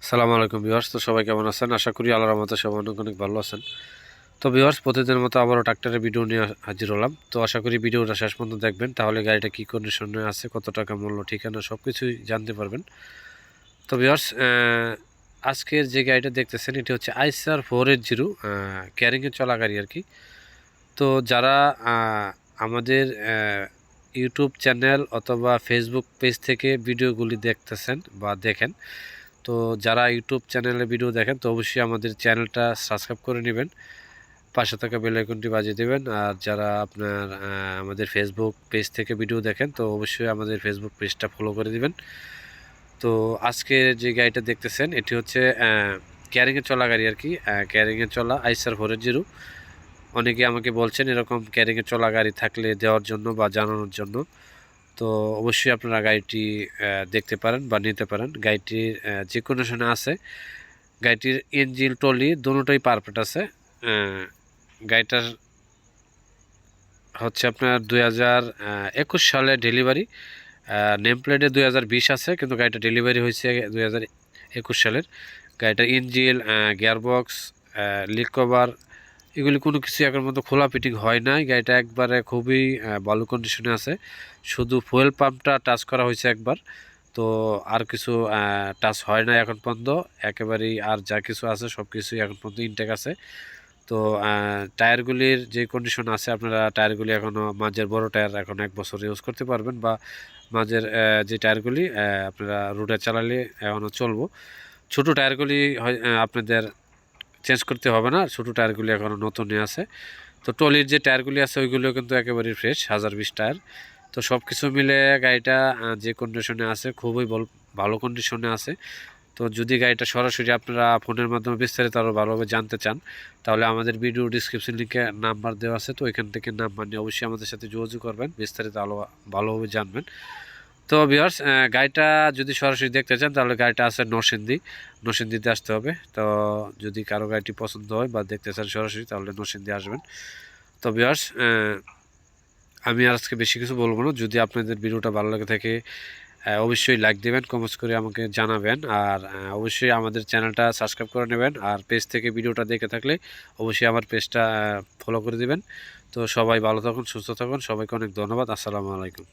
আসসালামু আলাইকুম ভিউয়ার্স। তো সবাই কেমন আছেন? আশা করি আল্লাহর রহমতে সবাই অনেক অনেক ভালো আছেন। তো ভিউয়ার্স, প্রতিদিনের মতো আবারও ট্রাক্টরের ভিডিও নিয়ে হাজির হলাম। তো আশা করি ভিডিওটা শেষ পর্যন্ত দেখবেন, তাহলে গাড়িটা কী কন্ডিশনে আছে, কত টাকা মূল্য, ঠিকানা সব কিছুই জানতে পারবেন। তো ভিউয়ার্স, আজকের যে গাড়িটা দেখতেছেন এটি হচ্ছে আইসার 480, ক্যারিংয়ে চলা গাড়ি আর কি। তো যারা আমাদের ইউটিউব চ্যানেল অথবা ফেসবুক পেজ থেকে ভিডিওগুলি দেখতেছেন বা দেখেন, তো যারা ইউটিউব চ্যানেলে ভিডিও দেখেন তো অবশ্যই আমাদের চ্যানেলটা সাবস্ক্রাইব করে নেবেন, পাশে থাকা বেল আইকনটি বাজিয়ে দেবেন। আর যারা আপনার আমাদের ফেসবুক পেজ থেকে ভিডিও দেখেন তো অবশ্যই আমাদের ফেসবুক পেজটা ফলো করে দিবেন। তো আজকে যে গাড়িটা দেখতেছেন এটি হচ্ছে ক্যারিংয়ে চলা গাড়ি আর কি, ক্যারিংয়ে চলা আইসার 480। অনেকে আমাকে বলছেন এরকম ক্যারিংয়ে চলা গাড়ি থাকলে দেওয়ার জন্য বা জানানোর জন্য। তো অবশ্যই আপনারা গাড়িটি দেখতে পারেন বা নিতে পারেন। গাড়িটির যে কন্ডিশনে আছে, গাড়িটির ইঞ্জিন ট্রলি দুটোই পারফেক্ট আছে। গাড়িটার হচ্ছে আপনার 2021 সালে ডেলিভারি, নেম প্লেটে 2020 আছে, কিন্তু গাড়িটা ডেলিভারি হয়েছে 2021 সালের। গাড়িটার ইঞ্জিন, গিয়ারবক্স, লিক কভার এগুলি কোনো কিছু এখন মতো খোলা ফিটিং হয় নাই। গাড়িটা একবারে খুবই ভালো কন্ডিশনে আছে। শুধু ফুয়েল পাম্পটা টাচ করা হয়েছে একবার, তো আর কিছু টাচ হয় না এখন পর্যন্ত। একেবারেই আর যা কিছু আছে সব কিছুই এখন পর্যন্ত ইনটেক আছে। তো টায়ারগুলির যে কন্ডিশন আছে, আপনারা টায়ারগুলি এখনও মাঝের বড় টায়ার এখন 1 বছর ইউজ করতে পারবেন, বা মাঝের যে টায়ারগুলি আপনারা রোডে চালালে এখনও চলবো। ছোটো টায়ারগুলি আপনাদের চেঞ্জ করতে হবে না, ছোটো টায়ারগুলি এখনও নতুনই আছে। তো ট্রলির যে টায়ারগুলি আছে ওইগুলিও কিন্তু একেবারেই ফ্রেশ 1020 টায়ার। তো সব কিছু মিলে গাড়িটা যে কন্ডিশনে আছে খুবই ভালো কন্ডিশনে আছে। তো যদি গাড়িটা সরাসরি আপনারা ফোনের মাধ্যমে বিস্তারিত আরও ভালোভাবে জানতে চান, তাহলে আমাদের ভিডিও ডিসক্রিপশন লিঙ্কে নাম্বার দেওয়া আছে, তো ওইখান থেকে নাম্বার নিয়ে অবশ্যই আমাদের সাথে যোগাযোগ করবেন, বিস্তারিত আলো ভালোভাবে জানবেন। তো ভিউয়ার্স, গাড়িটা যদি সরাসরি দেখতে চান তাহলে গাড়িটা আছে নরসিংদীতে আসতে হবে। তো যদি কারো গাড়িটি পছন্দ হয় বা দেখতে চান সরাসরি তাহলে নরসিংদী আসবেন। তো ভিউয়ার্স, আমি আর আজকে বেশি কিছু বলবো না। যদি আপনাদের ভিডিওটা ভালো লাগে থাকে অবশ্যই লাইক দেবেন, কমেন্টস করে আমাকে জানাবেন। আর অবশ্যই আমাদের চ্যানেলটা সাবস্ক্রাইব করে নেবেন। আর পেজ থেকে ভিডিওটা দেখে থাকলে অবশ্যই আমার পেজটা ফলো করে দিবেন। তো সবাই ভালো থাকুন, সুস্থ থাকুন, সবাইকে অনেক ধন্যবাদ। আসসালামু আলাইকুম।